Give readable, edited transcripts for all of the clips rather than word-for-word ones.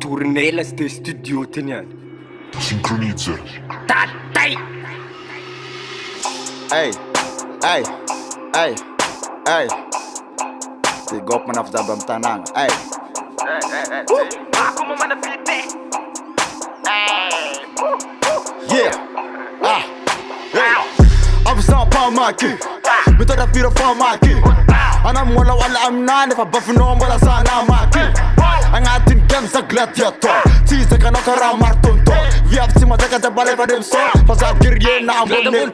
Tournela sto studio tenian. Synchronizer. Tatai. Ey, ey, ey, ey. Big up man of the Bamtanang. Ey. Ako mo man napiti. Yeah. Hey. I'm some pound market. Me thought I feel a farm market. And I'm wala I'm nine if I buff no wala sana market. Ang ating game sa Gladiator. Tisa ka na karamarton to. Vi have sima daga da bale dem so. Fasa girye na amon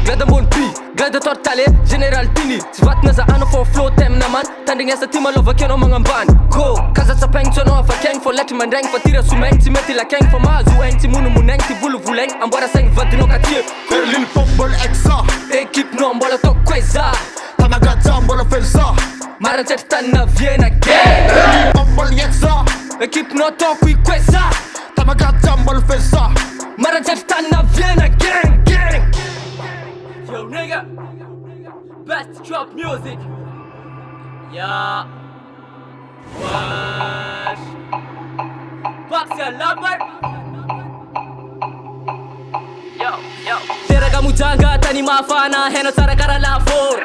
Gladamon P, Gladiator tale, General Tini. Svat na sa ano for flow tem naman. Tanding sa tima lova keno mga ban. Ko, kaza sa peng chono fa keng for let man reng fa tira sumeng ti meti la keng for mazu eng ti munu muneng ti vulu vuleng. Ambora seng vadino katie. Berlin football exa. Ekip no ambola to kweza. Tamaga jambola fensa. Mara certa na Vienna gang. Berlin football exa. Ekip no to qui kweza. Tamaga jambola fensa. Mara certa na Vienna gang. Yo nigga, best trap music. Yeah. Wash. Boxer lover. Yo. Tera kamu janga tani mafana heno sara kara la for.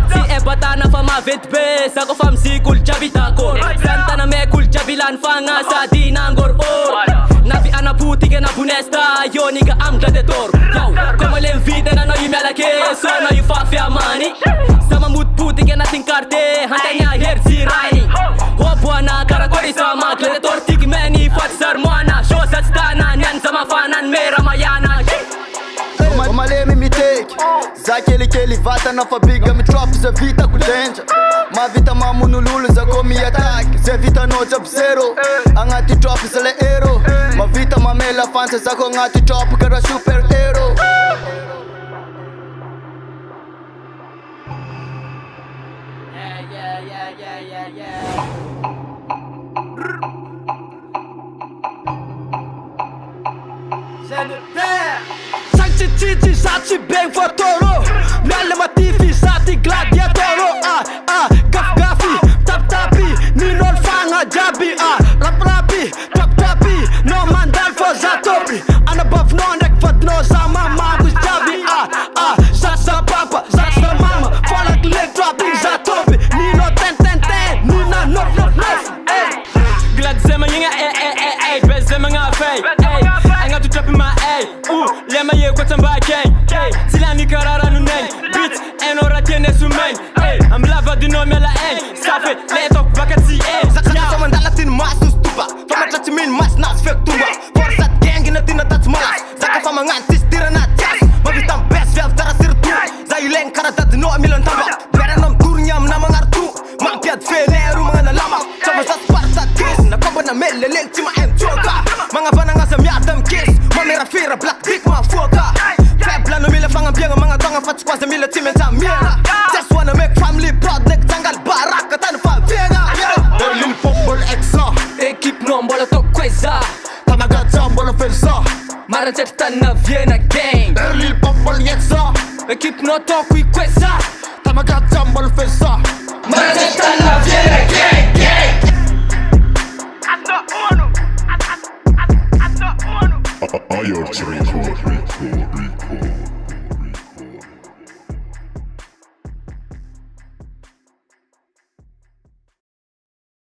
Si ebatana fa ma vet be sa ko fam si kul chabita ko. Santa na me kul chabilan fanga sa dinangor or. Nafi ana puti ke na bunesta yo nigga am gladiator. Yo, como le invite na no yimela ke so na you fa fia money. Sama mut puti ke na tinkarte hantanya her zirani. Ho buana kara kori sama gladiator tik meni fat sarmana. Show satstana nyan sama fanan mera mayana. Omalemi mi take zakeli vata na fabiga mi trap za vita kudenja. Ma vita mamunululu za komi attack. Ze vita no job zero. Angati trap za le hero. Ma vita mamela fans za ko ngati trap kara super hero. Yeah. Sanchi sachi bang for toro. Miale matifi sati gladiatoro. Gafi tapi ninol fanga jabi. Rapi tapi no mandal for zatobi. And above no neck for no sama magus jabi. Sasa papa sasa mama for like leg dropping zatobi. Nino ten Nina no. Glad zema yinga bez zema nga fay anga tu trap ma lema ye ko tamba gang silani karara nu neng beat enora tiene su main am lava di no mela safe le tok vakati Zaka mandala tin masus tuba. Fama tati min mas nas fek tumba. Forsat gang ina tina tats malas. Zaka fama ngantis tira na jas. Mabitam best velf tara sirtu. Zaileng kara tat no milan tamba. Bera nom turnyam na mangartu. Mampiat feleru mga nalama. Sama sa Sparta kiss. Nakamba na melelel tima choka. Mga bananga sa miadam kiss. Mamira fira black dick ma foka. Febla no mila fanga bianga mga tanga fat squads mila timenta miera. Just wanna make family proud nek jangal barak katan fa biega. Berlin football exa. ekip no ambola to kweza Tamaga jambola fensa. mara certa na Vienna gang. Berlin football exa. Ekip no to qui kweza Tamaga jambola fensa. mara certa na Vienna gang. I are